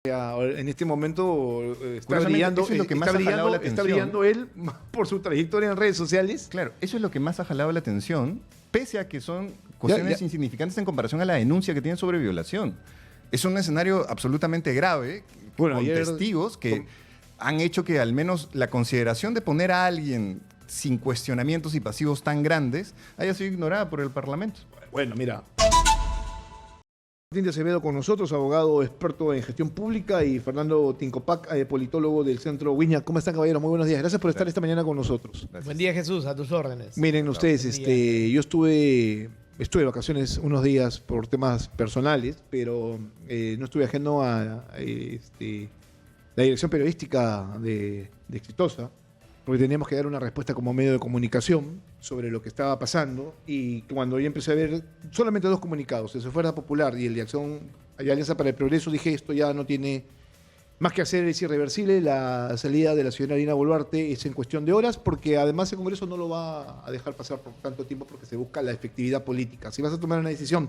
En este momento está Curiosamente, brillando, eso es lo que más ha jalado la está atención. brillando él por su trayectoria en redes sociales. Claro, eso es lo que más ha jalado la atención, pese a que son cuestiones Ya. insignificantes en comparación a la denuncia que tienen sobre violación. Es un escenario absolutamente grave, Bueno, con ayer- testigos que han hecho que al menos la consideración de poner a alguien sin cuestionamientos y pasivos tan grandes haya sido ignorada por el Parlamento. Bueno, mira. Martín de Acevedo con nosotros, abogado experto en gestión pública, y Fernando Tincopac, politólogo del Centro Wiña. ¿Cómo están, caballeros? Muy buenos días. Gracias por estar esta mañana con nosotros. Gracias. Buen día, Jesús, a tus órdenes. Miren ustedes, Buen día. yo estuve de vacaciones unos días por temas personales, pero no estuve ajeno a la dirección periodística de Exitosa, porque teníamos que dar una respuesta como medio de comunicación sobre lo que estaba pasando, y cuando yo empecé a ver solamente dos comunicados, el de Fuerza Popular y el de Acción y Alianza para el Progreso, dije, esto ya no tiene más que hacer, es irreversible. La salida de la señora Dina Boluarte es en cuestión de horas, porque además el Congreso no lo va a dejar pasar por tanto tiempo, porque se busca la efectividad política. Si vas a tomar una decisión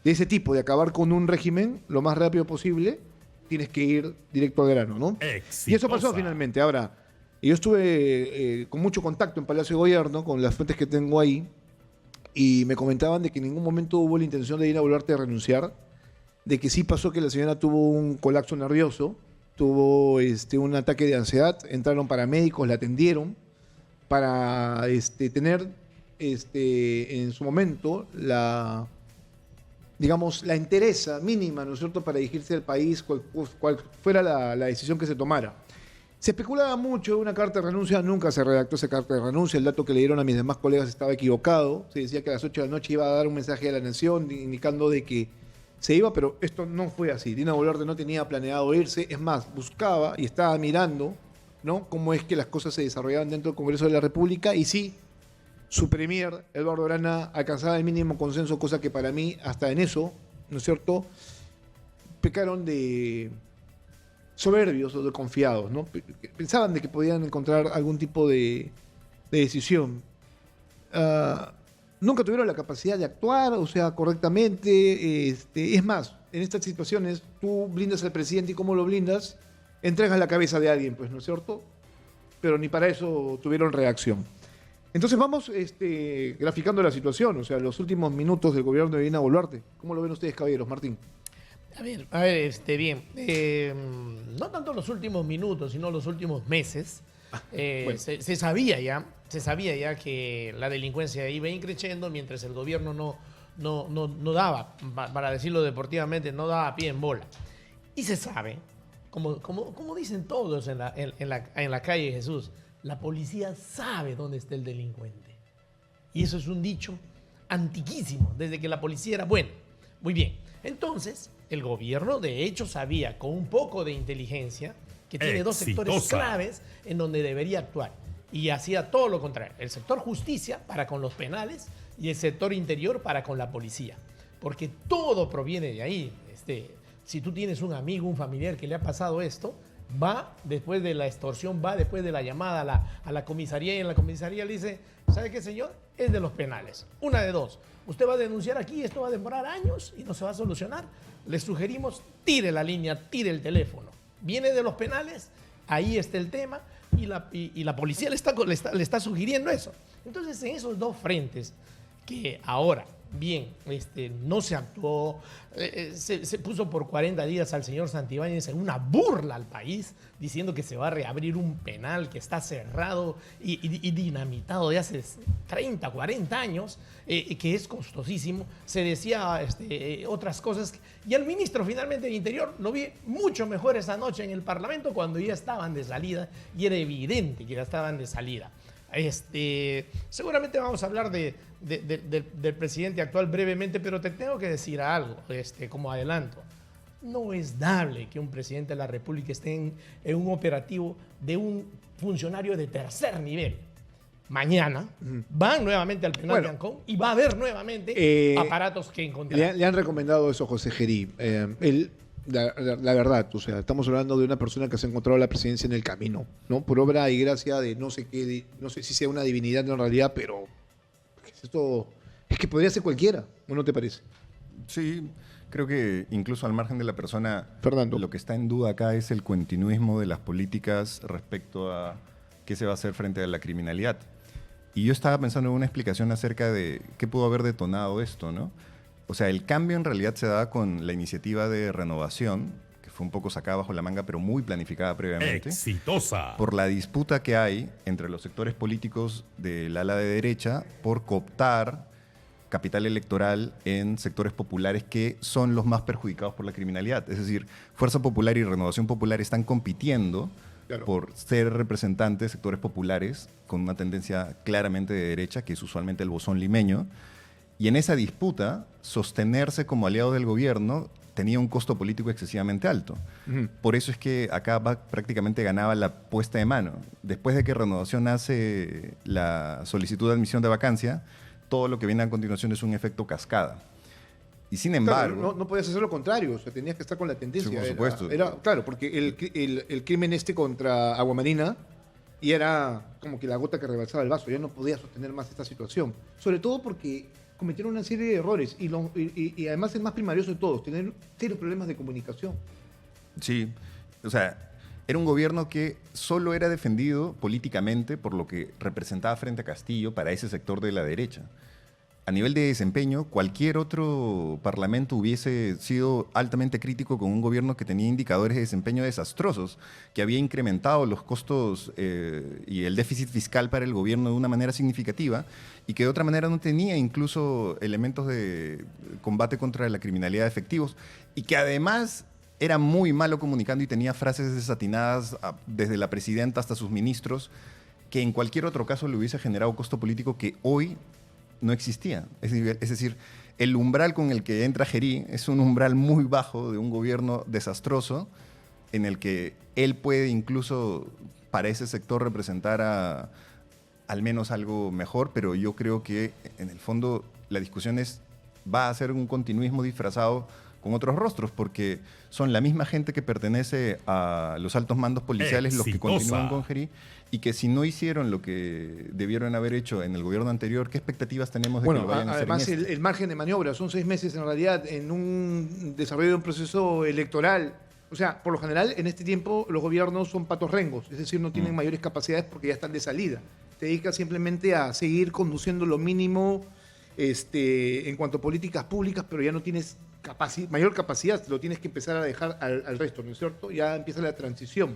de ese tipo, de acabar con un régimen lo más rápido posible, tienes que ir directo al grano, ¿no? Exitosa. Y eso pasó finalmente. Ahora, yo estuve con mucho contacto en Palacio de Gobierno con las fuentes que tengo ahí, y me comentaban de que en ningún momento hubo la intención de Dina Boluarte de renunciar, de que sí pasó que la señora tuvo un colapso nervioso, tuvo un ataque de ansiedad, entraron paramédicos, la atendieron para tener en su momento digamos, la entereza mínima, ¿no es cierto?, para dirigirse al país, cual fuera la decisión que se tomara. Se especulaba mucho de una carta de renuncia, nunca se redactó esa carta de renuncia, el dato que le dieron a mis demás colegas estaba equivocado, se decía que a las 8 de la noche iba a dar un mensaje a la nación indicando de que se iba, pero esto no fue así. Dina Boluarte no tenía planeado irse, es más, buscaba y estaba mirando, ¿no?, cómo es que las cosas se desarrollaban dentro del Congreso de la República, y sí, su premier, Eduardo Arana, alcanzaba el mínimo consenso, cosa que para mí, hasta en eso, ¿no es cierto?, pecaron de soberbios o de confiados, ¿no? Pensaban de que podían encontrar algún tipo de decisión. Nunca tuvieron la capacidad de actuar, o sea, correctamente. Es más, en estas situaciones tú blindas al presidente, y ¿cómo lo blindas? Entregas la cabeza de alguien, pues, ¿no es cierto? Pero ni para eso tuvieron reacción. Entonces vamos graficando la situación, o sea, los últimos minutos del gobierno de Dina Boluarte. ¿Cómo lo ven ustedes, caballeros? Martín. A ver, bien. No tanto los últimos minutos, sino los últimos meses. Bueno. Se sabía ya que la delincuencia iba increciendo mientras el gobierno no daba, para decirlo deportivamente, no daba pie en bola. Y se sabe, como dicen todos en la calle, Jesús, la policía sabe dónde está el delincuente. Y eso es un dicho antiquísimo, desde que la policía era buena. Muy bien. Entonces, el gobierno de hecho sabía, con un poco de inteligencia, que tiene dos sectores Exitosa. claves en donde debería actuar. Y hacía todo lo contrario. El sector justicia para con los penales y el sector interior para con la policía. Porque todo proviene de ahí. Si tú tienes un amigo, un familiar que le ha pasado esto, va después de la extorsión, va después de la llamada a la comisaría, y en la comisaría le dice, ¿sabe qué, señor? Es de los penales. Una de dos. Usted va a denunciar aquí, esto va a demorar años y no se va a solucionar. Le sugerimos, tire la línea, tire el teléfono. Viene de los penales, ahí está el tema, y la policía le está sugiriendo eso. Entonces, en esos dos frentes, que ahora, bien, no se actuó, se puso por 40 días al señor Santibáñez en una burla al país, diciendo que se va a reabrir un penal que está cerrado y dinamitado de hace 30, 40 años, que es costosísimo. Se decía otras cosas, y el ministro finalmente de Interior lo vi mucho mejor esa noche en el Parlamento, cuando ya estaban de salida, y era evidente que ya estaban de salida. Seguramente vamos a hablar del presidente actual brevemente, pero te tengo que decir algo, como adelanto. No es dable que un presidente de la República esté en un operativo de un funcionario de tercer nivel. Mañana van nuevamente al penal de Ancón, y va a haber nuevamente aparatos que encontrar. Le han recomendado eso a José Gerí. La verdad, o sea, estamos hablando de una persona que se ha encontrado la presidencia en el camino, ¿no? Por obra y gracia de no sé qué, no sé si sea una divinidad en realidad, pero esto es que podría ser cualquiera, ¿o no te parece? Sí, Creo que incluso al margen de la persona, Fernando. lo que está en duda acá es el continuismo de las políticas respecto a qué se va a hacer frente a la criminalidad. Y yo estaba pensando en una explicación acerca de qué pudo haber detonado esto, ¿no? O sea, el cambio en realidad se da con la iniciativa de renovación, que fue un poco sacada bajo la manga, pero muy planificada previamente. Exitosa. Por la disputa que hay entre los sectores políticos del ala de derecha por cooptar capital electoral en sectores populares que son los más perjudicados por la criminalidad. Es decir, Fuerza Popular y Renovación Popular están compitiendo por ser representantes de sectores populares con una tendencia claramente de derecha, que es usualmente el bozón limeño. Y en esa disputa, sostenerse como aliado del gobierno tenía un costo político excesivamente alto. Por eso es que acá prácticamente ganaba la puesta de mano. Después de que Renovación hace la solicitud de admisión de vacancia, todo lo que viene a continuación es un efecto cascada. Y sin embargo... Claro, no podías hacer lo contrario, o sea, tenías que estar con la tendencia. Sí, por supuesto. Claro, porque el crimen contra Aguamarina y era como que la gota que rebalsaba el vaso, ya no podía sostener más esta situación. Sobre todo porque cometieron una serie de errores y además el más primarioso de todos, tener serios problemas de comunicación. Sí, o sea, era un gobierno que solo era defendido políticamente por lo que representaba frente a Castillo para ese sector de la derecha. A nivel de desempeño, cualquier otro parlamento hubiese sido altamente crítico con un gobierno que tenía indicadores de desempeño desastrosos, que había incrementado los costos y el déficit fiscal para el gobierno de una manera significativa y que de otra manera no tenía incluso elementos de combate contra la criminalidad efectivos y que además era muy malo comunicando y tenía frases desatinadas desde la presidenta hasta sus ministros que en cualquier otro caso le hubiese generado costo político que hoy no existía. Es decir, el umbral con el que entra Gerí es un umbral muy bajo de un gobierno desastroso en el que él puede incluso para ese sector representar al menos algo mejor, pero yo creo que en el fondo la discusión va a ser un continuismo disfrazado con otros rostros, porque son la misma gente que pertenece a los altos mandos policiales los que continúan con Gerí, y que si no hicieron lo que debieron haber hecho en el gobierno anterior, ¿qué expectativas tenemos de que lo vayan a hacer? Además, en este? el margen de maniobra, son 6 meses en realidad en un desarrollo de un proceso electoral. O sea, por lo general, en este tiempo los gobiernos son patos rengos, es decir, no tienen mayores capacidades porque ya están de salida. Te dedicas simplemente a seguir conduciendo lo mínimo en cuanto a políticas públicas, pero ya no tienes mayor capacidad, lo tienes que empezar a dejar al resto, ¿no es cierto? Ya empieza la transición.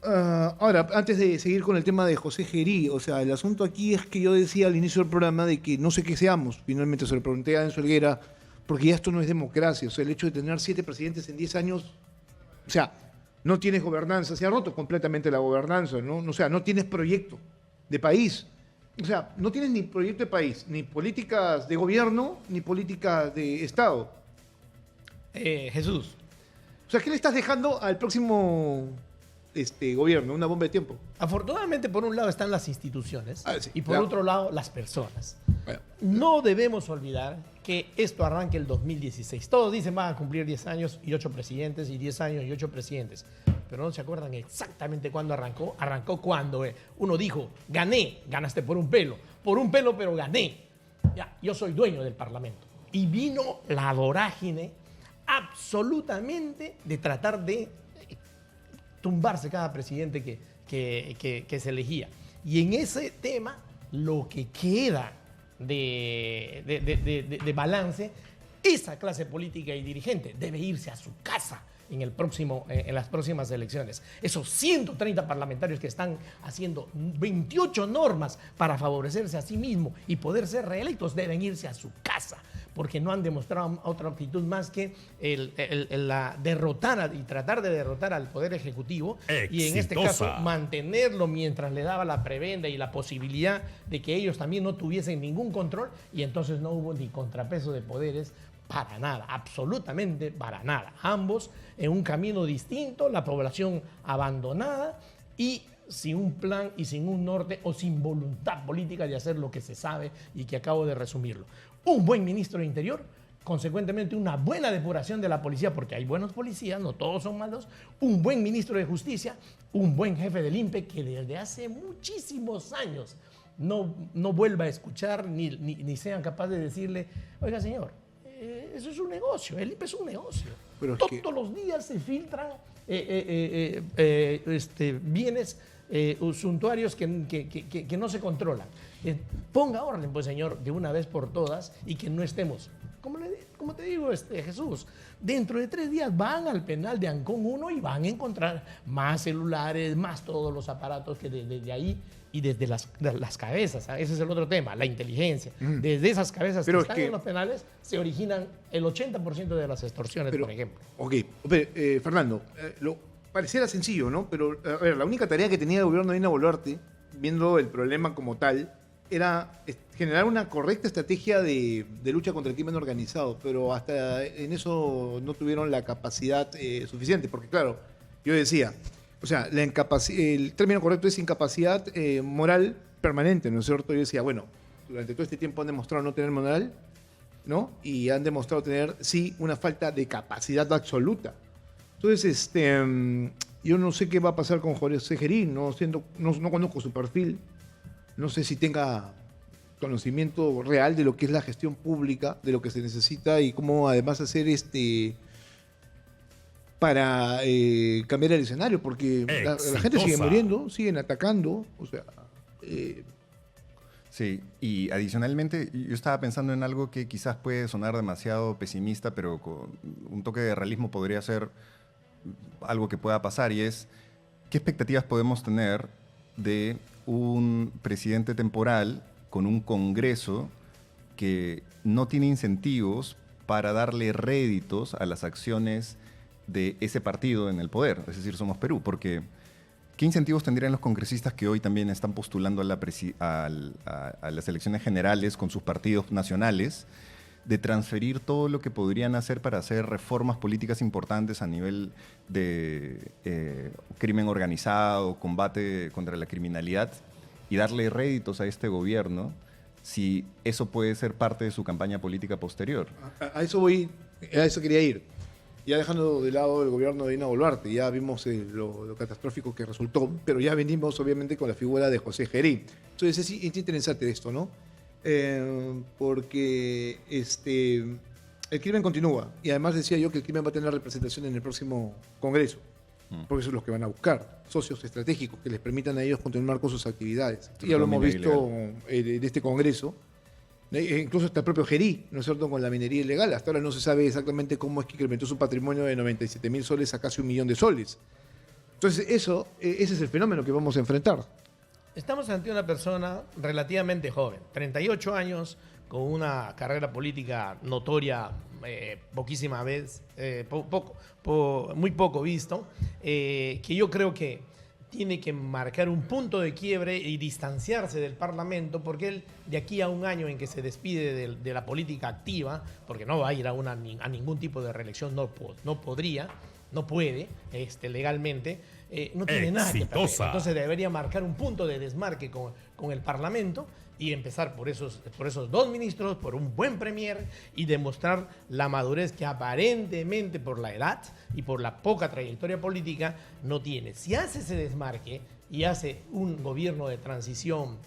Ahora, antes de seguir con el tema de José Gerí, o sea, el asunto aquí es que yo decía al inicio del programa de que no sé qué seamos, finalmente se lo pregunté a Enzo Helguera, porque ya esto no es democracia, o sea, el hecho de tener 7 presidentes en 10 años, o sea, no tienes gobernanza, se ha roto completamente la gobernanza, ¿no? O sea, no tienes proyecto de país. O sea, no tienes ni proyecto de país, ni políticas de gobierno, ni políticas de Estado. Jesús. O sea, ¿qué le estás dejando al próximo gobierno? Una bomba de tiempo. Afortunadamente, por un lado están las instituciones Sí, y por claro. otro lado las personas. Bueno. No debemos olvidar que esto arranca el 2016. Todos dicen van a cumplir 10 años y 8 presidentes y 10 años y 8 presidentes. Pero no se acuerdan exactamente cuándo arrancó. Arrancó cuando uno dijo, ganaste por un pelo, pero gané. Ya, yo soy dueño del Parlamento. Y vino la vorágine absolutamente de tratar de tumbarse cada presidente que se elegía. Y en ese tema, lo que queda de balance, esa clase política y dirigente debe irse a su casa en las próximas elecciones. Esos 130 parlamentarios que están haciendo 28 normas para favorecerse a sí mismos y poder ser reelectos deben irse a su casa, porque no han demostrado otra actitud más que derrotar y tratar de derrotar al Poder Ejecutivo. Exitosa. Y en este caso mantenerlo mientras le daba la prebenda y la posibilidad de que ellos también no tuviesen ningún control, y entonces no hubo ni contrapeso de poderes para nada, absolutamente para nada. Ambos en un camino distinto, la población abandonada y sin un plan y sin un norte o sin voluntad política de hacer lo que se sabe y que acabo de resumirlo. Un buen ministro de Interior, consecuentemente una buena depuración de la policía, porque hay buenos policías, no todos son malos, un buen ministro de Justicia, un buen jefe del INPE que desde hace muchísimos años no vuelva a escuchar ni sean capaces de decirle, oiga señor, eso es un negocio, el IPE es un negocio. Pero es Todos los días se filtran bienes suntuarios que no se controlan. Ponga orden, pues, señor, de una vez por todas y que no estemos, como te digo, Jesús, dentro de 3 días van al penal de Ancón 1 y van a encontrar más celulares, más todos los aparatos que desde ahí y desde las cabezas. Ese es el otro tema, la inteligencia. Desde esas cabezas Pero que están en los penales se originan el 80% de las extorsiones, por ejemplo. Ok, Fernando, pareciera sencillo, ¿no? Pero, a ver, la única tarea que tenía el gobierno de Dina Boluarte, viendo el problema como tal, era generar una correcta estrategia de lucha contra el crimen organizado, pero hasta en eso no tuvieron la capacidad suficiente, porque claro, yo decía, o sea, el término correcto es incapacidad moral permanente, ¿no es cierto? Yo decía, bueno, durante todo este tiempo han demostrado no tener moral, ¿no? Y han demostrado tener, sí, una falta de capacidad absoluta. Entonces, yo no sé qué va a pasar con José Gerín, no conozco su perfil, no sé si tenga conocimiento real de lo que es la gestión pública, de lo que se necesita y cómo además hacer para cambiar el escenario, porque la gente sigue muriendo, siguen atacando, o sea... Sí, y adicionalmente yo estaba pensando en algo que quizás puede sonar demasiado pesimista, pero con un toque de realismo podría ser algo que pueda pasar, y es ¿qué expectativas podemos tener de un presidente temporal con un Congreso que no tiene incentivos para darle réditos a las acciones de ese partido en el poder, es decir, Somos Perú? Porque ¿qué incentivos tendrían los congresistas que hoy también están postulando a las elecciones generales con sus partidos nacionales de transferir todo lo que podrían hacer para hacer reformas políticas importantes a nivel de crimen organizado, combate contra la criminalidad, y darle réditos a este gobierno si eso puede ser parte de su campaña política posterior? A eso quería ir. Ya dejando de lado el gobierno de Dina Boluarte, ya vimos lo catastrófico que resultó, pero ya venimos obviamente con la figura de José Gerín. Entonces es interesante esto, ¿no? Porque el crimen continúa, y además decía yo que el crimen va a tener representación en el próximo Congreso, porque eso es lo que van a buscar, socios estratégicos que les permitan a ellos continuar con sus actividades. Y ya lo hemos visto en este Congreso, incluso hasta el propio Gerí, ¿no es cierto?, con la minería ilegal. Hasta ahora no se sabe exactamente cómo es que incrementó su patrimonio de 97.000 soles a casi 1 millón de soles. Entonces ese es el fenómeno que vamos a enfrentar. Estamos ante una persona relativamente joven, 38 años, con una carrera política notoria, poquísima vez, muy poco visto, que yo creo que tiene que marcar un punto de quiebre y distanciarse del Parlamento, porque él, de aquí a un año en que se despide de la política activa, porque no va a ir a ningún tipo de reelección, no puede legalmente, no tiene nada que perder. Entonces debería marcar un punto de desmarque con el Parlamento y empezar por esos 2 ministros, por un buen premier, y demostrar la madurez que aparentemente por la edad y por la poca trayectoria política no tiene. Si hace ese desmarque y hace un gobierno de transición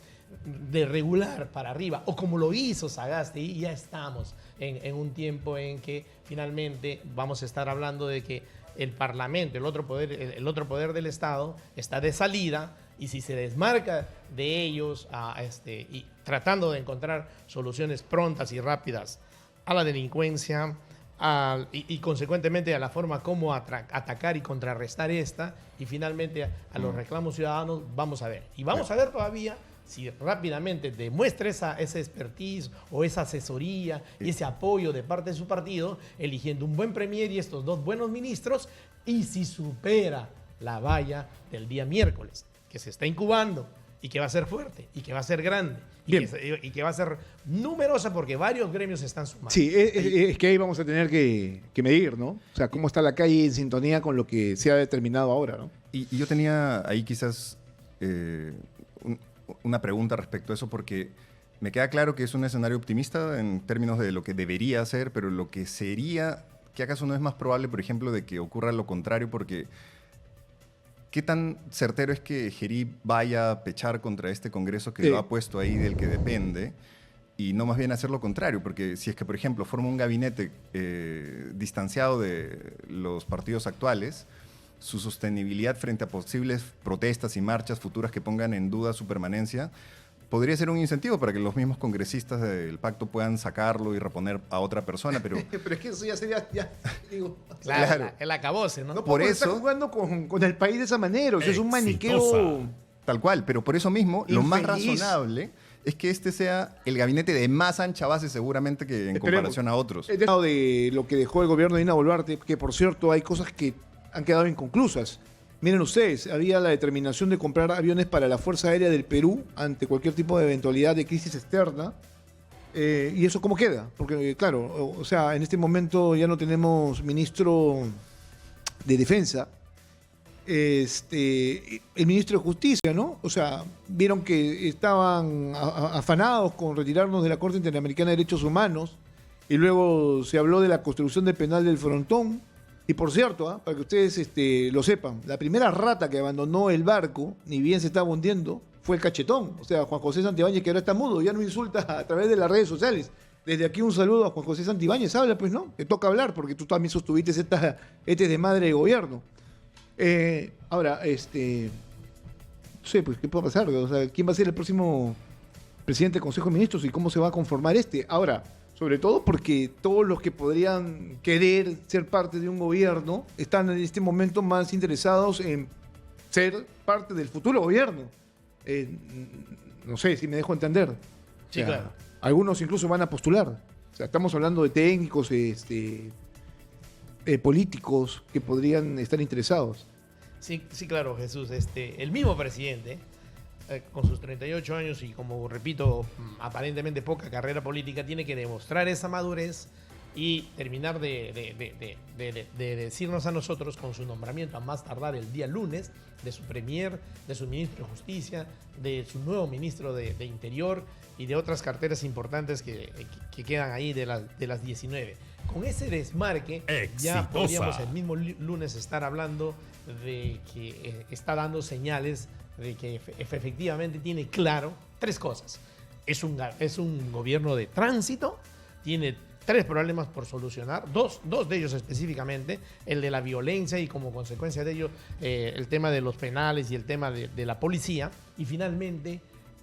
de regular para arriba, o como lo hizo Sagasti, ya estamos en un tiempo en que finalmente vamos a estar hablando de que el Parlamento, el otro poder del Estado, está de salida, y si se desmarca de ellos y tratando de encontrar soluciones prontas y rápidas a la delincuencia y consecuentemente a la forma como atacar y contrarrestar esta, y finalmente a los reclamos ciudadanos, vamos a ver. Y vamos a ver todavía si rápidamente demuestra esa expertise o esa asesoría y ese apoyo de parte de su partido, eligiendo un buen premier y estos 2 buenos ministros, y si supera la valla del día miércoles, que se está incubando y que va a ser fuerte y que va a ser grande y que va a ser numerosa, porque varios gremios se están sumando. Sí, es que ahí vamos a tener que medir, ¿no? O sea, cómo está la calle en sintonía con lo que se ha determinado ahora, ¿no? Y yo tenía ahí quizás una pregunta respecto a eso, porque me queda claro que es un escenario optimista en términos de lo que debería hacer, pero lo que sería, ¿que acaso no es más probable, por ejemplo, de que ocurra lo contrario? Porque ¿qué tan certero es que Gerí vaya a pechar contra este Congreso que lo ha puesto ahí, del que depende? y no más bien hacer lo contrario, porque si es que, por ejemplo, forma un gabinete distanciado de los partidos actuales, su sostenibilidad frente a posibles protestas y marchas futuras que pongan en duda su permanencia, podría ser un incentivo para que los mismos congresistas del pacto puedan sacarlo y reponer a otra persona, pero... Pero es que eso ya sería, digo... Claro, el acabose, ¿no? No Por podemos estar eso- jugando con el país de esa manera, o sea, es un maniqueo... Exitosa. Tal cual, pero por eso mismo, lo más Infeliz. razonable es que este sea el gabinete de más ancha base seguramente que en Esperemos. comparación a otros. De lo que dejó el gobierno de Dina Boluarte, que por cierto hay cosas que han quedado inconclusas. Miren ustedes, había la determinación de comprar aviones para la Fuerza Aérea del Perú ante cualquier tipo de eventualidad de crisis externa. ¿Y eso cómo queda? Porque, claro, o sea, en este momento ya no tenemos ministro de Defensa. El ministro de Justicia, ¿no? O sea, vieron que estaban afanados con retirarnos de la Corte Interamericana de Derechos Humanos y luego se habló de la construcción del penal del Frontón. Y por cierto, para que ustedes lo sepan, la primera rata que abandonó el barco, ni bien se estaba hundiendo, fue el cachetón. O sea, Juan José Santibáñez, que ahora está mudo, ya no insulta a través de las redes sociales. Desde aquí un saludo a Juan José Santibáñez. Habla, pues, ¿no? Te toca hablar porque tú también sostuviste este de madre de gobierno. Ahora, no sé, pues, ¿qué puede pasar? O sea, ¿quién va a ser el próximo presidente del Consejo de Ministros y cómo se va a conformar este? Ahora, sobre todo porque todos los que podrían querer ser parte de un gobierno están en este momento más interesados en ser parte del futuro gobierno. No sé si me dejo entender. Sí, claro. Algunos incluso van a postular. O sea, estamos hablando de técnicos, políticos que podrían estar interesados. Sí, sí, claro, Jesús. El mismo presidente, con sus 38 años y, como repito, aparentemente poca carrera política, tiene que demostrar esa madurez y terminar de decirnos a nosotros con su nombramiento a más tardar el día lunes de su premier, de su ministro de Justicia, de su nuevo ministro de Interior y de otras carteras importantes que quedan ahí de las 19. Con ese desmarque ya Exitosa. podríamos el mismo lunes estar hablando de que está dando señales de que efectivamente tiene claro tres cosas. Es un gobierno de tránsito, tiene tres problemas por solucionar, dos de ellos específicamente, el de la violencia y como consecuencia de ello el tema de los penales y el tema de la policía, y finalmente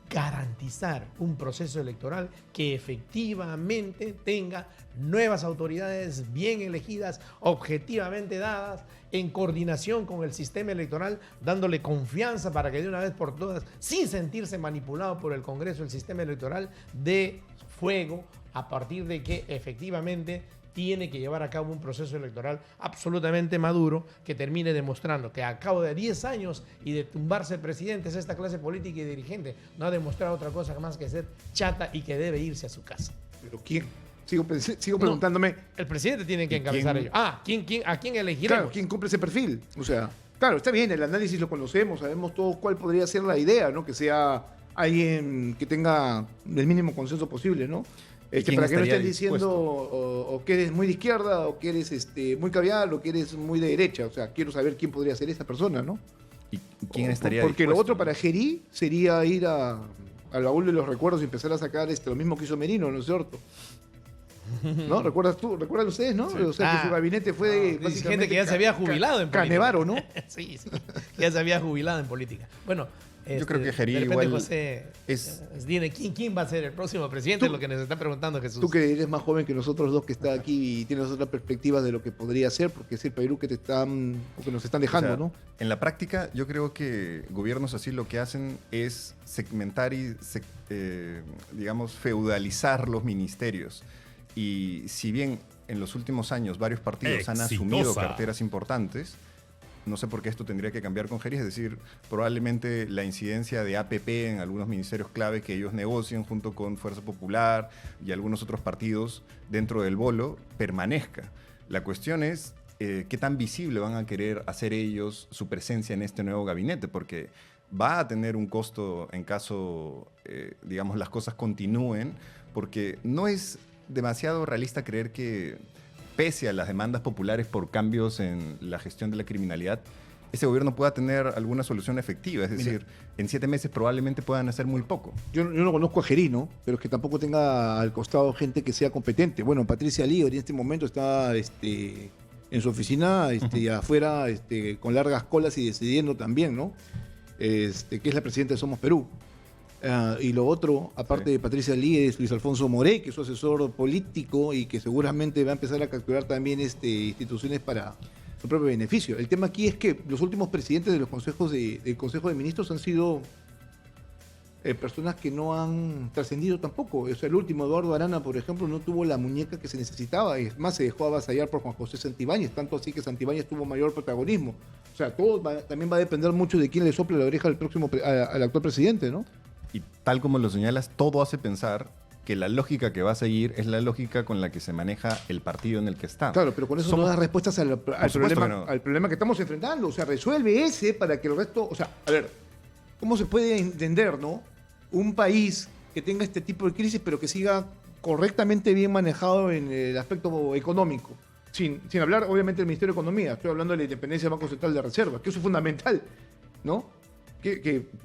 garantizar un proceso electoral que efectivamente tenga nuevas autoridades bien elegidas, objetivamente dadas, en coordinación con el sistema electoral, dándole confianza para que de una vez por todas, sin sentirse manipulado por el Congreso, el sistema electoral dé fuego a partir de que efectivamente tiene que llevar a cabo un proceso electoral absolutamente maduro que termine demostrando que a cabo de 10 años y de tumbarse presidentes, esta clase política y dirigente no ha demostrado otra cosa más que ser chata y que debe irse a su casa. ¿Pero quién? Sigo preguntándome. El presidente tiene que encabezar quién? ello. ¿A quién elegiremos? Claro, ¿quién cumple ese perfil? O sea, claro, está bien, el análisis lo conocemos, sabemos todos cuál podría ser la idea, ¿no? Que sea alguien que tenga el mínimo consenso posible, ¿no? ¿Quién Para que no estaría estén diciendo dispuesto? o que eres muy de izquierda, o que eres muy caviar, o que eres muy de derecha. O sea, quiero saber quién podría ser esa persona, ¿no? ¿Y quién estaría Porque lo dispuesto? otro para Gerí sería ir al baúl de los recuerdos y empezar a sacar lo mismo que hizo Merino, ¿no es cierto? ¿No? ¿Recuerdan ustedes, no? O sea, que su gabinete fue hay gente que ya se había jubilado en política. Canevaro, ¿no? Sí, ya se había jubilado en política. Bueno, Yo creo que Gerí de repente igual José es- dime ¿quién va a ser el próximo presidente? Es lo que nos está preguntando Jesús. Tú que eres más joven que nosotros dos que está aquí y tienes otras perspectivas de lo que podría ser, porque es el Perú que nos están dejando, O sea, ¿no? En la práctica, yo creo que gobiernos así lo que hacen es segmentar y, digamos, feudalizar los ministerios. Y si bien en los últimos años varios partidos han asumido Exitosa. carteras importantes, no sé por qué esto tendría que cambiar con Gerí, es decir, probablemente la incidencia de APP en algunos ministerios clave que ellos negocian junto con Fuerza Popular y algunos otros partidos dentro del bolo permanezca. La cuestión es qué tan visible van a querer hacer ellos su presencia en este nuevo gabinete, porque va a tener un costo en caso, digamos, las cosas continúen, porque no es demasiado realista creer que, pese a las demandas populares por cambios en la gestión de la criminalidad, ese gobierno pueda tener alguna solución efectiva. Es decir, en 7 meses probablemente puedan hacer muy poco. Yo no conozco a Gerí, ¿no? Pero es que tampoco tenga al costado gente que sea competente. Bueno, Patricia Libre en este momento está en su oficina y afuera con largas colas y decidiendo también, ¿no? Que es la presidenta de Somos Perú. Y lo otro, aparte de Patricia Lee, es Luis Alfonso Morey, que es su asesor político y que seguramente va a empezar a capturar también instituciones para su propio beneficio. El tema aquí es que los últimos presidentes de los consejos del Consejo de Ministros han sido personas que no han trascendido tampoco. O sea, el último, Eduardo Arana, por ejemplo, no tuvo la muñeca que se necesitaba. Es más, se dejó avasallar por Juan José Santibáñez, tanto así que Santibáñez tuvo mayor protagonismo. O sea, también va a depender mucho de quién le sople la oreja al actual presidente, ¿no? Y tal como lo señalas, todo hace pensar que la lógica que va a seguir es la lógica con la que se maneja el partido en el que está. Claro, pero con eso no da respuestas al problema que estamos enfrentando. O sea, resuelve ese para que el resto... O sea, a ver, ¿cómo se puede entender, no? Un país que tenga este tipo de crisis, pero que siga correctamente bien manejado en el aspecto económico. Sin hablar, obviamente, del Ministerio de Economía. Estoy hablando de la independencia del Banco Central de Reserva, que eso es fundamental, ¿no?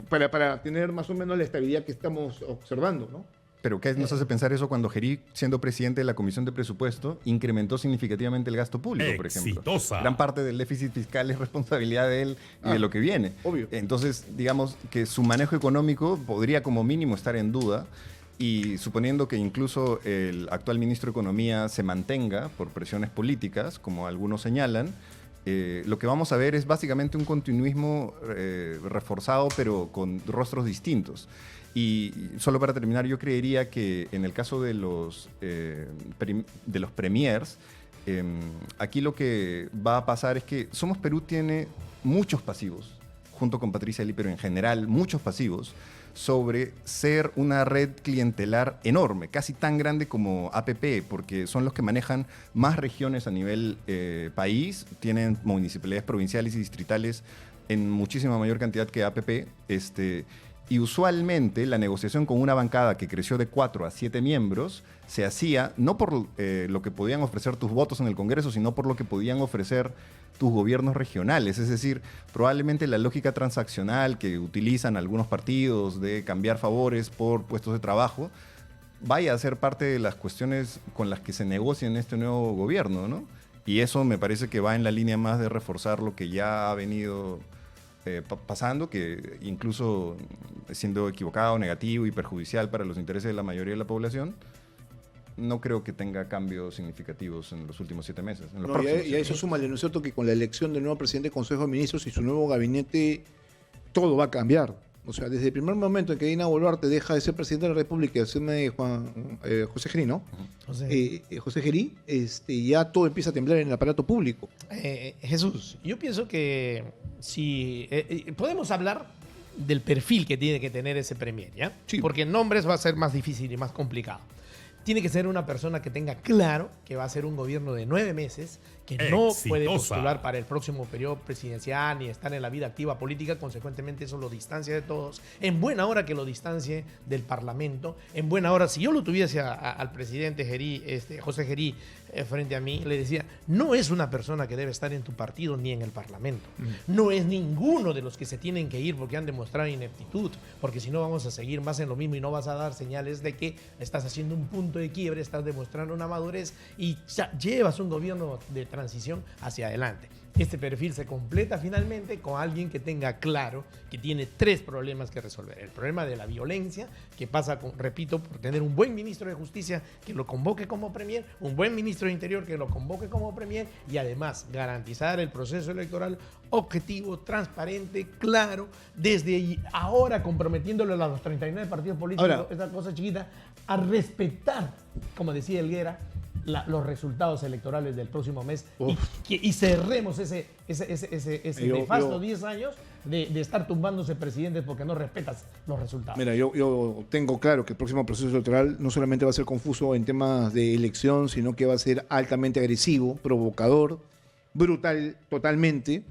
Para tener más o menos la estabilidad que estamos observando, ¿no? Pero ¿qué nos hace pensar eso cuando Gerí, siendo presidente de la Comisión de Presupuesto, incrementó significativamente el gasto público, por ejemplo? Exitosa. Gran parte del déficit fiscal es responsabilidad de él y de lo que viene. Obvio. Entonces, digamos que su manejo económico podría como mínimo estar en duda, y suponiendo que incluso el actual ministro de Economía se mantenga por presiones políticas, como algunos señalan, lo que vamos a ver es básicamente un continuismo reforzado, pero con rostros distintos. Y solo para terminar, yo creería que en el caso de los premiers, aquí lo que va a pasar es que Somos Perú tiene muchos pasivos, junto con Patricia Lee, pero en general muchos pasivos, sobre ser una red clientelar enorme, casi tan grande como APP, porque son los que manejan más regiones a nivel país, tienen municipalidades provinciales y distritales en muchísima mayor cantidad que APP, y usualmente la negociación con una bancada que creció de 4 a 7 miembros se hacía no por lo que podían ofrecer tus votos en el Congreso, sino por lo que podían ofrecer tus gobiernos regionales. Es decir, probablemente la lógica transaccional que utilizan algunos partidos de cambiar favores por puestos de trabajo vaya a ser parte de las cuestiones con las que se negocia en este nuevo gobierno, ¿no? Y eso me parece que va en la línea más de reforzar lo que ya ha venido pasando, que incluso siendo equivocado, negativo y perjudicial para los intereses de la mayoría de la población, no creo que tenga cambios significativos en los últimos 7 meses. Y a eso súmale, ¿no es cierto?, que con la elección del nuevo presidente del Consejo de Ministros y su nuevo gabinete, todo va a cambiar. O sea, desde el primer momento en que Dina Boluarte deja de ser presidente de la República y asume José Gerí, ¿no? José Gerí, ya todo empieza a temblar en el aparato público. Jesús, yo pienso que si podemos hablar del perfil que tiene que tener ese premier, ¿ya? Sí. Porque en nombres va a ser más difícil y más complicado. Tiene que ser una persona que tenga claro que va a ser un gobierno de 9 meses, que no puede postular para el próximo periodo presidencial ni estar en la vida activa política, consecuentemente eso lo distancia de todos. En buena hora que lo distancie del Parlamento, en buena hora, si yo lo tuviese al presidente Gerí, José Gerí, frente a mí, le decía, no es una persona que debe estar en tu partido ni en el Parlamento. No es ninguno de los que se tienen que ir porque han demostrado ineptitud, porque si no vamos a seguir más en lo mismo y no vas a dar señales de que estás haciendo un punto de quiebre, estás demostrando una madurez y ya llevas un gobierno de transición hacia adelante. Este perfil se completa finalmente con alguien que tenga claro que tiene 3 problemas que resolver. El problema de la violencia, que pasa, repito, por tener un buen ministro de Justicia que lo convoque como premier, un buen ministro de Interior que lo convoque como premier y además garantizar el proceso electoral objetivo, transparente, claro, desde ahora comprometiéndolo a los 39 partidos políticos, ahora, esa cosa chiquita, a respetar, como decía Helguera, los resultados electorales del próximo mes y cerremos ese nefasto 10 años de estar tumbándose presidentes porque no respetas los resultados. Mira, yo tengo claro que el próximo proceso electoral no solamente va a ser confuso en temas de elección, sino que va a ser altamente agresivo, provocador, brutal totalmente,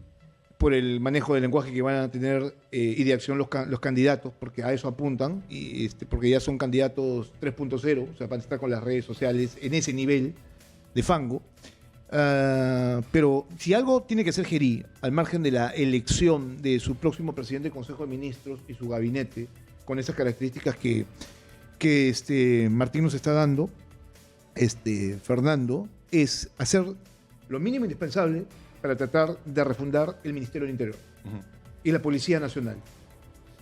por el manejo del lenguaje que van a tener y de acción los candidatos, porque a eso apuntan, y porque ya son candidatos 3.0, o sea, van a estar con las redes sociales en ese nivel de fango. Pero si algo tiene que ser Gerí, al margen de la elección de su próximo presidente del Consejo de Ministros y su gabinete, con esas características que Martín nos está dando, Fernando, es hacer lo mínimo indispensable para tratar de refundar el Ministerio del Interior y la Policía Nacional.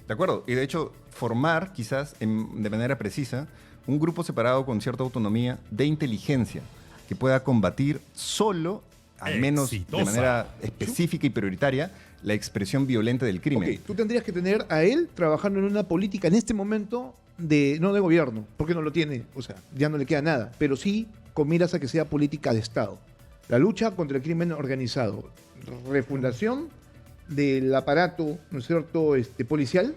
De acuerdo. Y de hecho, formar quizás de manera precisa un grupo separado con cierta autonomía de inteligencia que pueda combatir solo, al menos de manera específica y prioritaria, la expresión violenta del crimen. Ok, tú tendrías que tener a él trabajando en una política en este momento no de gobierno, porque no lo tiene, o sea, ya no le queda nada, pero sí con miras a que sea política de Estado. La lucha contra el crimen organizado, refundación del aparato, ¿no es cierto?, policial,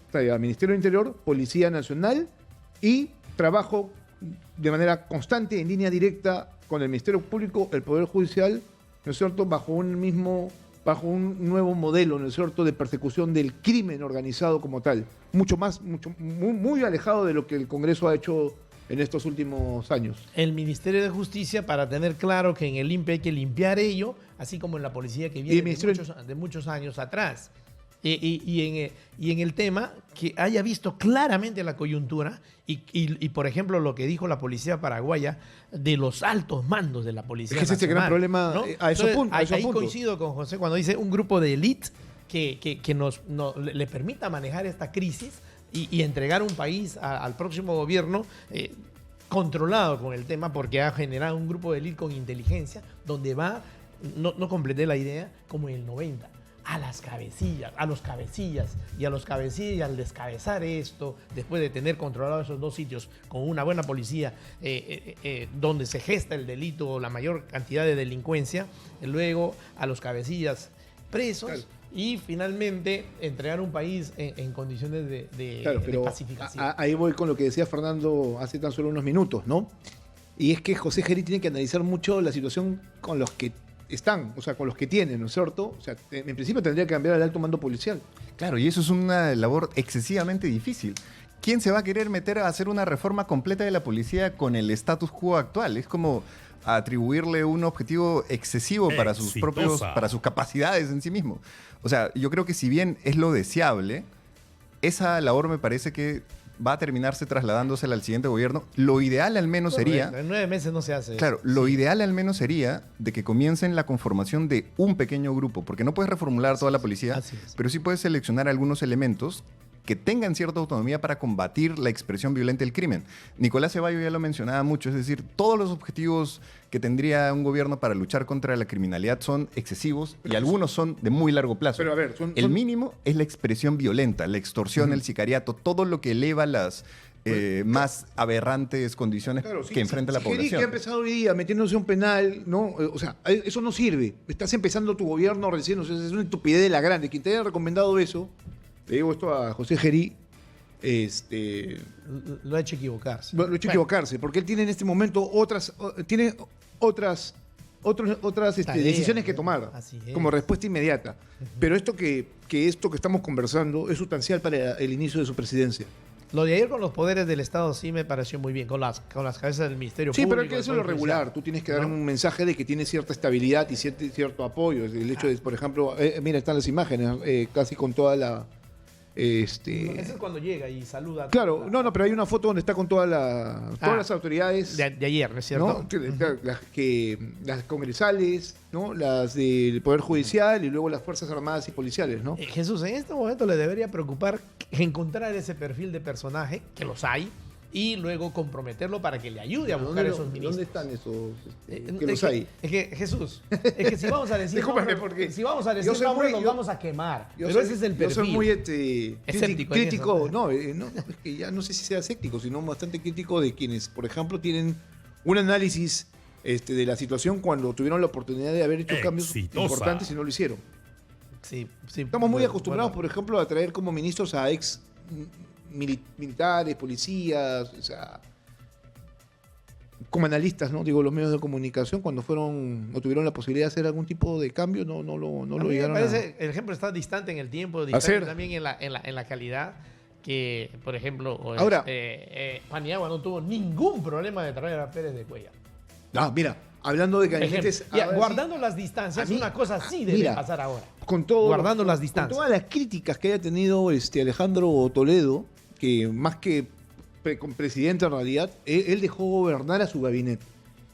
o sea, Ministerio del Interior, Policía Nacional y trabajo de manera constante, en línea directa con el Ministerio Público, el Poder Judicial, ¿no es cierto?, bajo un nuevo modelo, ¿no es cierto?, de persecución del crimen organizado como tal. Muy alejado de lo que el Congreso ha hecho en estos últimos años. El Ministerio de Justicia, para tener claro que en el INPE hay que limpiar ello, así como en la policía que viene de muchos años atrás. Y en el tema, que haya visto claramente la coyuntura y, por ejemplo, lo que dijo la policía paraguaya de los altos mandos de la policía es que ese es el gran problema, ¿no? A esos puntos. Ahí coincido con José cuando dice un grupo de élite que le permita manejar esta crisis y entregar un país al próximo gobierno controlado con el tema, porque ha generado un grupo de élite con inteligencia donde va, no completé la idea, como en el 90. A los cabecillas, y al descabezar esto, después de tener controlado esos dos sitios con una buena policía donde se gesta el delito o la mayor cantidad de delincuencia, luego a los cabecillas presos, claro. Y finalmente entregar un país en condiciones de pacificación. Ahí voy con lo que decía Fernando hace tan solo unos minutos, ¿no? Y es que José Gerí tiene que analizar mucho la situación con los que están, o sea, con los que tienen, ¿no es cierto? O sea, en principio tendría que cambiar el alto mando policial. Claro, y eso es una labor excesivamente difícil. ¿Quién se va a querer meter a hacer una reforma completa de la policía con el status quo actual? Es como atribuirle un objetivo excesivo para sus capacidades en sí mismo. O sea, yo creo que si bien es lo deseable, esa labor me parece que va a terminarse trasladándosela al siguiente gobierno. Lo ideal al menos sería... En 9 meses no se hace. Claro, lo ideal al menos sería de que comiencen la conformación de un pequeño grupo, porque no puedes reformular toda la policía, pero sí puedes seleccionar algunos elementos que tengan cierta autonomía para combatir la expresión violenta del crimen. Nicolás Ceballos ya lo mencionaba mucho, es decir, todos los objetivos que tendría un gobierno para luchar contra la criminalidad son excesivos y algunos son de muy largo plazo. Pero a ver, el mínimo es la expresión violenta, la extorsión, el sicariato, todo lo que eleva las más aberrantes condiciones que enfrenta la población. Que ha empezado hoy día metiéndose un penal, ¿no? O sea, eso no sirve. Estás empezando tu gobierno recién, o sea, es una estupidez de la grande. Quien te haya recomendado eso, le digo esto a José Gerí, lo ha hecho equivocarse. Lo ha hecho equivocarse, porque él tiene en este momento otras decisiones que tomar como respuesta inmediata. Pero esto que estamos conversando es sustancial para el inicio de su presidencia. Lo de ayer con los poderes del Estado sí me pareció muy bien, con las cabezas del Ministerio Público. Sí, pero hay que eso es lo regular. Tú tienes que dar un mensaje de que tiene cierta estabilidad y cierto apoyo. El hecho de, por ejemplo, mira, están las imágenes, casi con toda la... Ese es cuando llega y saluda. Claro, pero hay una foto donde está con todas las autoridades. De ayer, ¿no es cierto? ¿No? Las congresales, ¿no? Las del Poder Judicial y luego las Fuerzas Armadas y Policiales, ¿no? Jesús, en este momento le debería preocupar encontrar ese perfil de personaje, que los hay, y luego comprometerlo para que le ayude a buscar esos ministros. ¿Dónde están esos que los hay? Es que, Jesús, es que si vamos a decir vamos a quemar. Pero ese es el perfil. Yo soy muy escéptico. Crítico. No, es que ya no sé si sea escéptico, sino bastante crítico de quienes, por ejemplo, tienen un análisis de la situación cuando tuvieron la oportunidad de haber hecho cambios importantes y no lo hicieron. Sí. Estamos muy acostumbrados, por ejemplo, a traer como ministros a ex militares, policías, o sea, como analistas, ¿no? Digo, los medios de comunicación, cuando tuvieron la posibilidad de hacer algún tipo de cambio, no lo llegaron el ejemplo está distante en el tiempo, distante también en la calidad, que, por ejemplo, ahora, Paniagua no tuvo ningún problema de traer a Pérez de Cuellar. Mira, hablando de Por ejemplo, gabinetes... ya, ahora sí, guardando las distancias, a mí- una cosa así debe mira, pasar ahora. con todo, guardando las con distancias. todas las críticas que haya tenido Alejandro Toledo, que más que con presidente en realidad, él dejó gobernar a su gabinete.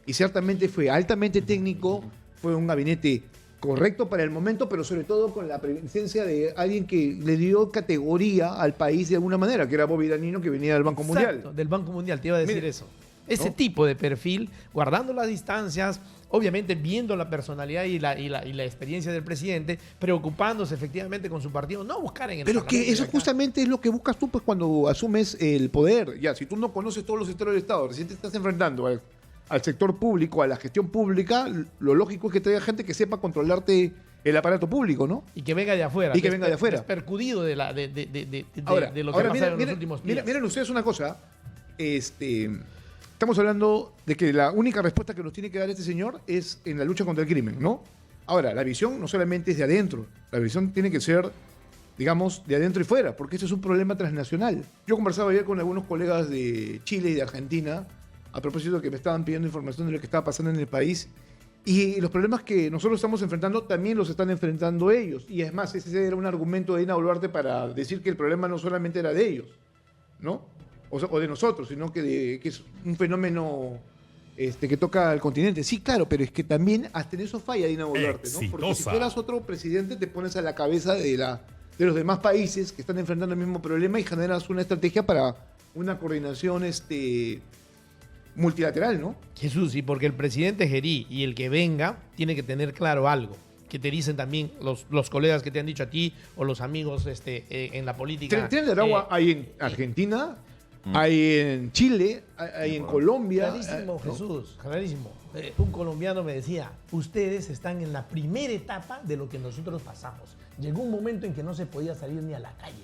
Y ciertamente fue altamente técnico, fue un gabinete correcto para el momento, pero sobre todo con la presencia de alguien que le dio categoría al país de alguna manera, que era Bobby Danino, que venía del Banco Exacto, Mundial. del Banco Mundial, te iba a decir Mire, eso. Ese ¿no? tipo de perfil, guardando las distancias, obviamente viendo la personalidad y la experiencia del presidente, preocupándose efectivamente con su partido, no buscar en el Pero que Parlamento eso de acá. justamente es lo que buscas tú pues, cuando asumes el poder. Ya, si tú no conoces todos los sectores del Estado, recién te estás enfrentando al sector público, a la gestión pública, lo lógico es que traiga gente que sepa controlarte el aparato público, ¿no? Y que venga de afuera. Y que venga de afuera. Despercudido de Ahora, lo que ha pasado miren, en miren, los últimos miren, días. miren ustedes una cosa. Estamos hablando de que la única respuesta que nos tiene que dar este señor es en la lucha contra el crimen, ¿no? Ahora, la visión no solamente es de adentro, la visión tiene que ser, digamos, de adentro y fuera, porque esto es un problema transnacional. Yo conversaba ayer con algunos colegas de Chile y de Argentina, a propósito de que me estaban pidiendo información de lo que estaba pasando en el país, y los problemas que nosotros estamos enfrentando también los están enfrentando ellos. Y es más, ese era un argumento de Dina Boluarte para decir que el problema no solamente era de ellos, ¿no? O de nosotros, sino que es un fenómeno que toca al continente. Sí, claro, pero es que también hasta en eso falla Dina Boluarte, ¿no? Porque si Exitosa. fueras otro presidente te pones a la cabeza de los demás países que están enfrentando el mismo problema y generas una estrategia para una coordinación multilateral, ¿no? Jesús, y porque el presidente Gerí y el que venga tiene que tener claro algo, que te dicen también los colegas que te han dicho a ti o los amigos en la política. Tren de Aragua hay en Argentina, hay en Chile, hay en Colombia. Clarísimo, ¿no? Jesús, clarísimo. Un colombiano me decía, ustedes están en la primera etapa de lo que nosotros pasamos. Llegó un momento en que no se podía salir ni a la calle,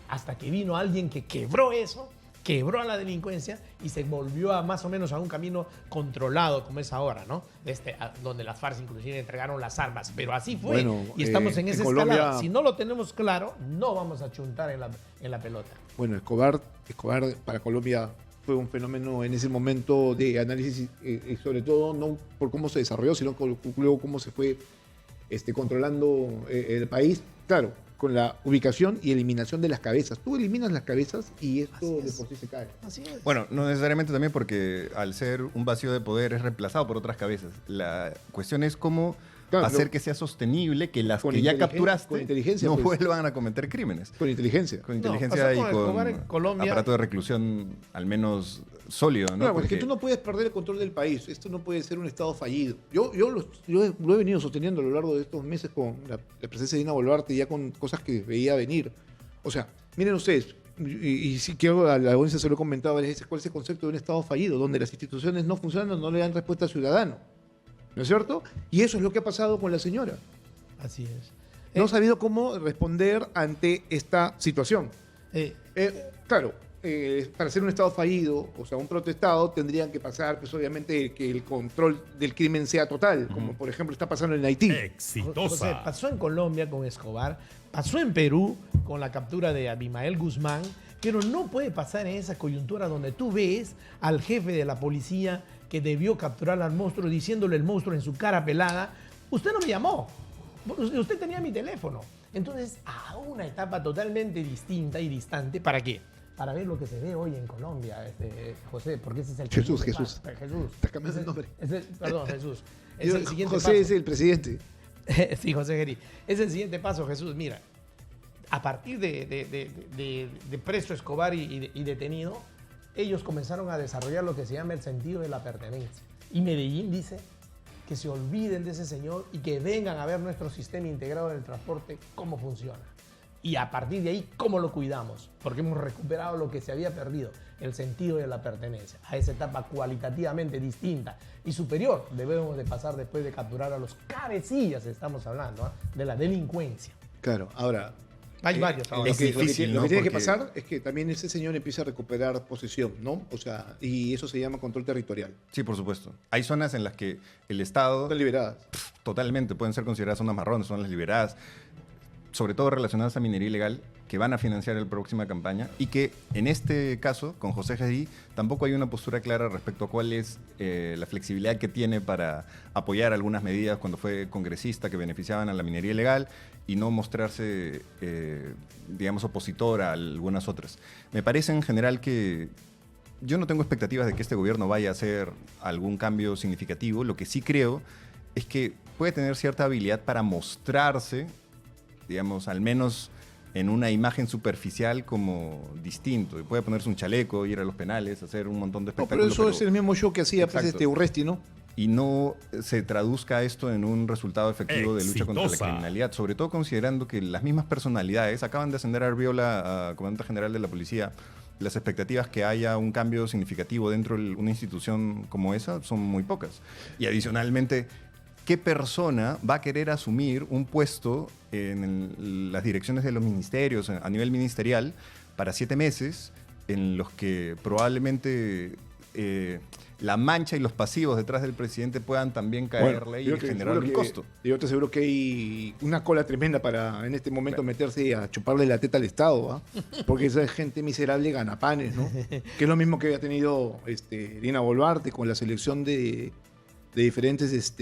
hasta que vino alguien que quebró eso, quebró a la delincuencia y se volvió a más o menos a un camino controlado como es ahora, ¿no? Donde las FARC inclusive entregaron las armas, pero así fue. Bueno, y estamos en en esa Colombia- escalada. Si no lo tenemos claro, no vamos a chuntar en la pelota. Bueno, Escobar para Colombia fue un fenómeno en ese momento de análisis, y sobre todo no por cómo se desarrolló, sino luego cómo se fue controlando el país. Claro, con la ubicación y eliminación de las cabezas. Tú eliminas las cabezas y esto Así de es. por sí se cae. Así es. Bueno, no necesariamente también porque al ser un vacío de poder es reemplazado por otras cabezas. La cuestión es cómo Claro, hacer pero- que sea sostenible que las Con que ya inteligen- con capturaste inteligencia, no pues. vuelvan a cometer crímenes. Con inteligencia. Con pasó inteligencia y con Escobar en con Colombia. aparato de reclusión al menos sólido, ¿no? Claro, porque Porque- tú no puedes perder el control del país. Esto no puede ser un Estado fallido. Yo lo he venido sosteniendo a lo largo de estos meses con la presencia de Dina Boluarte, ya con cosas que veía venir. O sea, miren ustedes, y si quiero a la audiencia se lo he comentado varias veces, ¿cuál es el concepto de un Estado fallido? Donde las instituciones no funcionan, no le dan respuesta al ciudadano. ¿No es cierto? Y eso es lo que ha pasado con la señora. Así es. No ha sabido cómo responder ante esta situación. Claro, para ser un Estado fallido, o sea, un protestado, tendrían que pasar, pues obviamente, que el control del crimen sea total, como por ejemplo está pasando en Haití. José, Exitosa. pasó en Colombia con Escobar, pasó en Perú con la captura de Abimael Guzmán, pero no puede pasar en esa coyuntura donde tú ves al jefe de la policía que debió capturar al monstruo diciéndole el monstruo en su cara pelada, usted no me llamó, usted tenía mi teléfono. Entonces, a una etapa totalmente distinta y distante, ¿para qué? Para ver lo que se ve hoy en Colombia, José, porque ese es el Jesús, siguiente Jesús. paso. Jesús. Está cambiando el nombre. Perdón, Jesús. Es el siguiente José paso. es el presidente. Sí, José Geri. Es el siguiente paso, Jesús. Mira, a partir de preso Escobar y detenido, ellos comenzaron a desarrollar lo que se llama el sentido de la pertenencia. Y Medellín dice que se olviden de ese señor y que vengan a ver nuestro sistema integrado del transporte, cómo funciona. Y a partir de ahí, cómo lo cuidamos, porque hemos recuperado lo que se había perdido, el sentido de la pertenencia. A esa etapa cualitativamente distinta y superior debemos de pasar después de capturar a los cabecillas, estamos hablando, de la delincuencia. Claro, ahora. Hay varios ahora. es Lo que difícil, lo ¿no? que tiene que Porque- pasar es que también ese señor empiece a recuperar posesión, ¿no? O sea, y eso se llama control territorial. Sí, por supuesto. Hay zonas en las que el Estado Están liberadas. totalmente pueden ser consideradas zonas marrones, zonas liberadas, sobre todo relacionadas a minería ilegal, que van a financiar la próxima campaña y que en este caso, con José Gerí, tampoco hay una postura clara respecto a cuál es la flexibilidad que tiene para apoyar algunas medidas cuando fue congresista que beneficiaban a la minería ilegal y no mostrarse, digamos, opositor a algunas otras. Me parece en general que yo no tengo expectativas de que este gobierno vaya a hacer algún cambio significativo. Lo que sí creo es que puede tener cierta habilidad para mostrarse, digamos, al menos en una imagen superficial como distinto. Y puede ponerse un chaleco, ir a los penales, hacer un montón de No, espectáculos. pero eso es el mismo show que hacía pues, Exacto. Urresti, ¿no? Y no se traduzca esto en un resultado efectivo de lucha contra la criminalidad, sobre todo considerando que las mismas personalidades acaban de ascender a Arriola a comandante general de la policía. Las expectativas que haya un cambio significativo dentro de una institución como esa son muy pocas. Y adicionalmente, ¿qué persona va a querer asumir un puesto en las direcciones de los ministerios a nivel ministerial para 7 meses en los que probablemente la mancha y los pasivos detrás del presidente puedan también caerle y generar un costo? Yo te aseguro que hay una cola tremenda para en este momento meterse a chuparle la teta al Estado, ¿ah? Porque esa gente miserable gana panes, ¿no? Que es lo mismo que había tenido Dina Boluarte con la selección de diferentes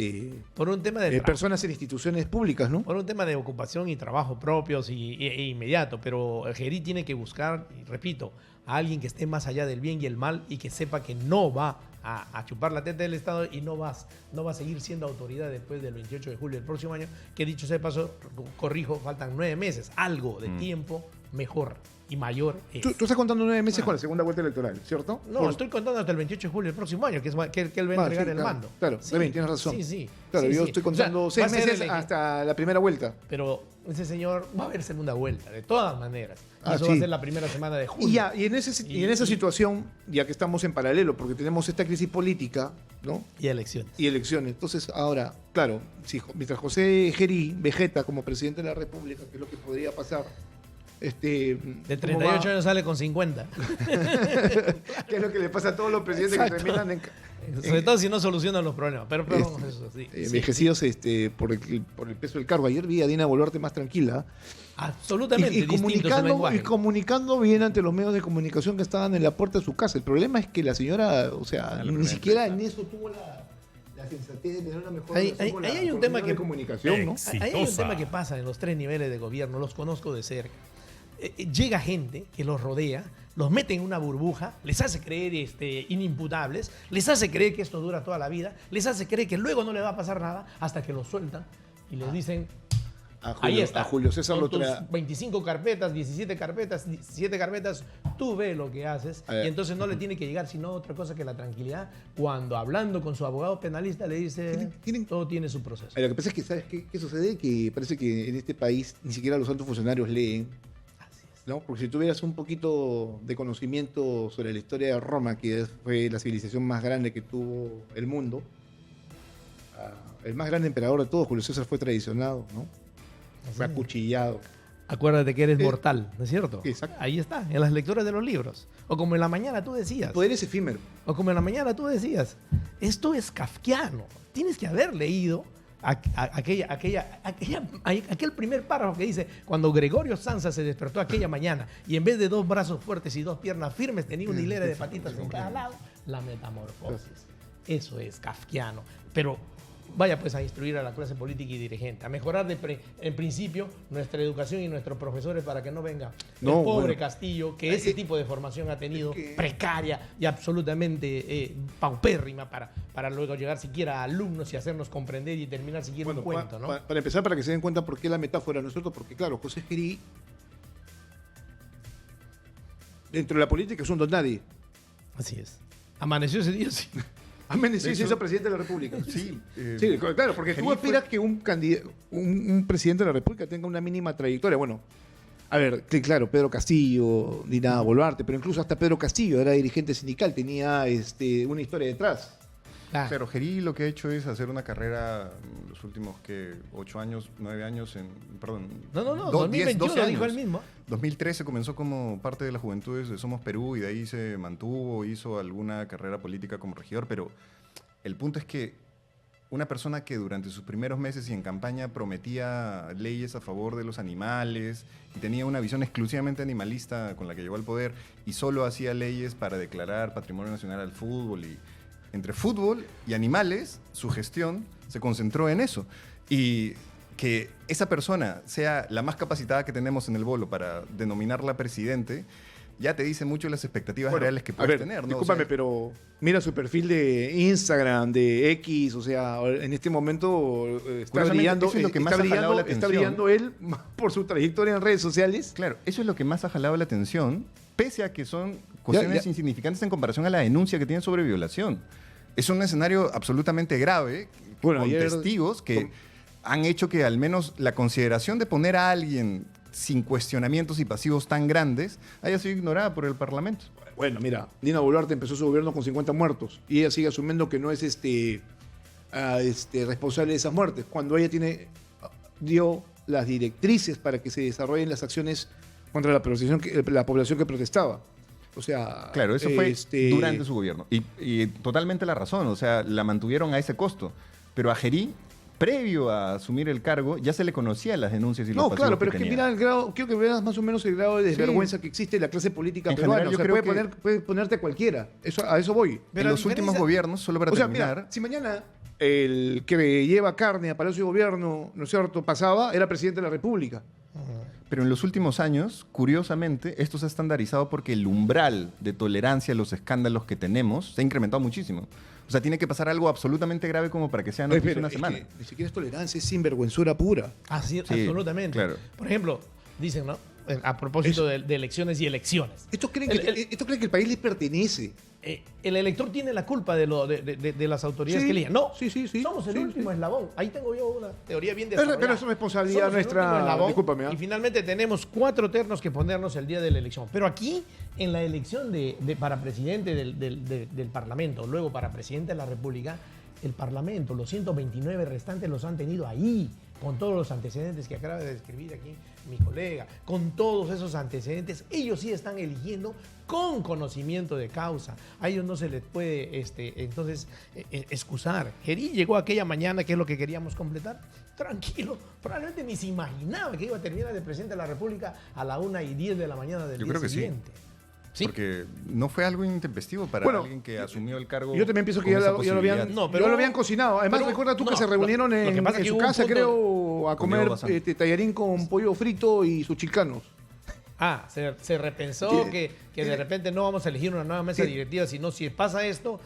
Por un tema de personas en instituciones públicas, ¿no? por un tema de ocupación y trabajo propios e inmediato, pero el Gerí tiene que buscar, y repito, a alguien que esté más allá del bien y el mal y que sepa que no va a chupar la teta del Estado y no va a seguir siendo autoridad después del 28 de julio del próximo año, que dicho sea de paso, corrijo, faltan 9 meses, algo de tiempo mejor y mayor es. Tú estás contando 9 meses con la segunda vuelta electoral, ¿cierto? No, estoy contando hasta el 28 de julio del próximo año, que él va a entregar el mando. Claro, Sí, también tienes razón. Sí. Claro, Sí, yo sí. estoy contando O sea, 6 va a ser meses hasta la primera vuelta. Pero ese señor va a haber segunda vuelta, de todas maneras. Y eso sí. va a ser la primera semana de julio. Y en esa situación, ya que estamos en paralelo, porque tenemos esta crisis política, ¿no? Y elecciones. Y elecciones. Entonces, ahora, claro, mientras José Gerí vegeta como presidente de la República, que es lo que podría pasar, De 38 años sale con 50. ¿Qué es lo que le pasa a todos los presidentes Exacto. que terminan Sobre todo si no solucionan los problemas. Pero eso sí. envejecidos por el peso del cargo? Ayer vi a Dina Boluarte más tranquila. Absolutamente Y distinto su lenguaje. comunicando bien ante los medios de comunicación que estaban en la puerta de su casa. El problema es que la señora, o sea, ni siquiera en eso tuvo la sensatez de tener una mejor Ahí relación con hay la un tema de que comunicación, ¿no? Ahí hay un tema que pasa en los 3 niveles de gobierno, los conozco de cerca. Llega gente que los rodea, los mete en una burbuja, les hace creer inimputables, les hace creer que esto dura toda la vida, les hace creer que luego no le va a pasar nada hasta que los sueltan y les dicen, ahí está, A Julio César con tus Lotra. 25 carpetas, 17 carpetas, 17 carpetas, tú ve lo que haces y entonces no le tiene que llegar sino otra cosa que la tranquilidad cuando hablando con su abogado penalista le dice, todo tiene su proceso. Lo que pasa es que, ¿sabes qué sucede? Que parece que en este país ni siquiera los altos funcionarios leen, ¿no? Porque si tuvieras un poquito de conocimiento sobre la historia de Roma, que fue la civilización más grande que tuvo el mundo, el más grande emperador de todos, Julio César, fue traicionado, ¿no? Fue acuchillado. Acuérdate que eres mortal, ¿no es cierto? Exacto. Ahí está, en las lecturas de los libros. O como en la mañana tú decías. El poder es efímero. O como en la mañana tú decías. Esto es kafkiano. Tienes que haber leído aquel primer párrafo que dice, cuando Gregorio Samsa se despertó aquella mañana y en vez de 2 brazos fuertes y 2 piernas firmes tenía una hilera de patitas en cada lado, la metamorfosis. Eso es kafkiano. Pero vaya pues a instruir a la clase política y dirigente, a mejorar en principio nuestra educación y nuestros profesores para que no venga el pobre Castillo, que ese tipo de formación ha tenido precaria y absolutamente paupérrima para luego llegar siquiera a alumnos y hacernos comprender y terminar siquiera un cuento, ¿no? Para empezar, para que se den cuenta por qué la metáfora, ¿no es cierto? Porque claro, José Gerí, dentro de la política es un don nadie. Así es. Amaneció ese día, sí. Amaneció y se hizo presidente de la República. Sí, sí, claro, porque tú aspiras que un presidente de la República tenga una mínima trayectoria. Bueno, a ver, claro, Pedro Castillo, Dina Boluarte, pero incluso hasta Pedro Castillo era dirigente sindical, tenía una historia detrás. Pero Gerí lo que ha hecho es hacer una carrera en los últimos 8 años, 9 años, perdón. No, 2021 lo dijo él mismo. 2013 comenzó como parte de las juventudes de Somos Perú y de ahí se mantuvo, hizo alguna carrera política como regidor, pero el punto es que una persona que durante sus primeros meses y en campaña prometía leyes a favor de los animales y tenía una visión exclusivamente animalista con la que llegó al poder y solo hacía leyes para declarar patrimonio nacional al fútbol y entre fútbol y animales, su gestión se concentró en eso. Y que esa persona sea la más capacitada que tenemos en el bolo para denominarla presidente, ya te dice mucho las expectativas reales que puedes tener, ¿no? Discúlpame, O sea, pero mira su perfil de Instagram, de X, o sea, en este momento está Curiosamente, brillando, eso es lo que más ha jalado la está atención. brillando él por su trayectoria en redes sociales. claro, eso es lo que más ha jalado la atención, pese a que son cuestiones ya. insignificantes en comparación a la denuncia que tienen sobre violación. Es un escenario absolutamente grave, Bueno, con ayer- testigos que han hecho que al menos la consideración de poner a alguien sin cuestionamientos y pasivos tan grandes haya sido ignorada por el Parlamento. Bueno, mira, Dina Boluarte empezó su gobierno con 50 muertos y ella sigue asumiendo que no es responsable de esas muertes, cuando ella dio las directrices para que se desarrollen las acciones contra la población que protestaba. O sea, Claro, eso fue durante su gobierno. Y totalmente la razón, o sea, la mantuvieron a ese costo. Pero a Gerí, previo a asumir el cargo, ya se le conocían las denuncias y los No, pasivos claro, pero que es que tenía. mira el grado, quiero que veas más o menos el grado de desvergüenza que existe en la clase política En peruana. general, O sea, yo creo puede ponerte cualquiera. A eso voy. Pero en a los últimos diferencia- gobiernos, solo para O sea, terminar, mira, si mañana el que lleva carne a Palacio de Gobierno, ¿no es cierto?, pasaba, era presidente de la República. pero en los últimos años, curiosamente, esto se ha estandarizado porque el umbral de tolerancia a los escándalos que tenemos se ha incrementado muchísimo. O sea, tiene que pasar algo absolutamente grave como para que sea noticia Pero una es semana. que ni siquiera es tolerancia, es sinvergüenzura pura. Así, Sí, absolutamente. claro. Por ejemplo, dicen, ¿no? A propósito de elecciones y elecciones. Estos creen, El- estos creen que el país les pertenece. El elector tiene la culpa de las autoridades Sí, que eligen. No, sí, somos el sí, último sí. eslabón. Ahí tengo yo una teoría bien Pero desarrollada. es responsabilidad Somos el nuestra, último eslabón discúlpame, ¿ah? Y finalmente tenemos 4 ternos que ponernos el día de la elección. Pero aquí, en la elección para presidente del Parlamento, luego para presidente de la República, el Parlamento, los 129 restantes los han tenido ahí, con todos los antecedentes que acaba de describir aquí mi colega, con todos esos antecedentes, ellos sí están eligiendo con conocimiento de causa. A ellos no se les puede entonces excusar. Gerí llegó aquella mañana, que es lo que queríamos completar, tranquilo, probablemente ni se imaginaba que iba a terminar de presidente de la República a la 1:10 de la mañana del Yo día creo que sí. siguiente. ¿Sí? Porque no fue algo intempestivo para Bueno, alguien que asumió el cargo. Yo también pienso que con esa ya lo habían, posibilidad. No, pero- ya lo habían cocinado. Además, pero- recuerda tú no, que se reunieron lo que en pasa es que su hubo un casa, punto- creo, a Con comer Diego Bazán. tallarín con pollo frito y sus chilcanos. Se repensó Tiene- que de repente no vamos a elegir una nueva mesa Sí. directiva, sino si pasa esto,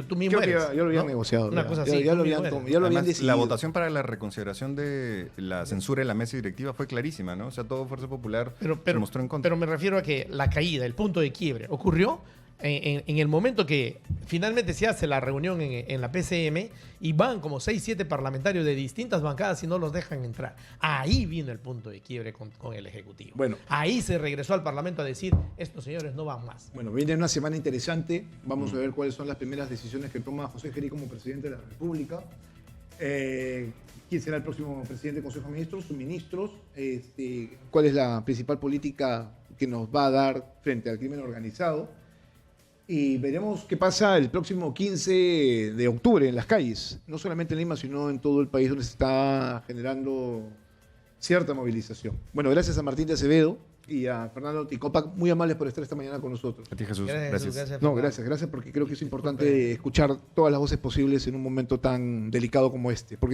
tú mismo Creo que eres. ya lo habían ¿no? negociado. Una ya. cosa Ya- así. ya tú lo mismo habían eres. ya lo habían Además, decidido. la votación para la reconsideración de la censura de la mesa directiva fue clarísima, ¿no? O sea, todo Fuerza Popular se mostró en contra. Pero me refiero a que la caída, el punto de quiebre, ocurrió en el momento que finalmente se hace la reunión en la PCM y van como 6, 7 parlamentarios de distintas bancadas y no los dejan entrar. Ahí vino el punto de quiebre con el Ejecutivo. Bueno. Ahí se regresó al Parlamento a decir, estos señores no van más. Bueno, viene una semana interesante. Vamos a ver cuáles son las primeras decisiones que toma José Gerí como presidente de la República. ¿Quién será el próximo presidente del Consejo de Ministros? Sus ministros. ¿Cuál es la principal política que nos va a dar frente al crimen organizado? Y veremos qué pasa el próximo 15 de octubre en las calles. No solamente en Lima, sino en todo el país donde se está generando cierta movilización. Bueno, gracias a Martín de Acevedo y a Fernando Ticopac, muy amables por estar esta mañana con nosotros. A ti, Jesús. Jesús, Gracias. gracias, No, Fernando. gracias porque creo que es importante escuchar todas las voces posibles en un momento tan delicado como este. Porque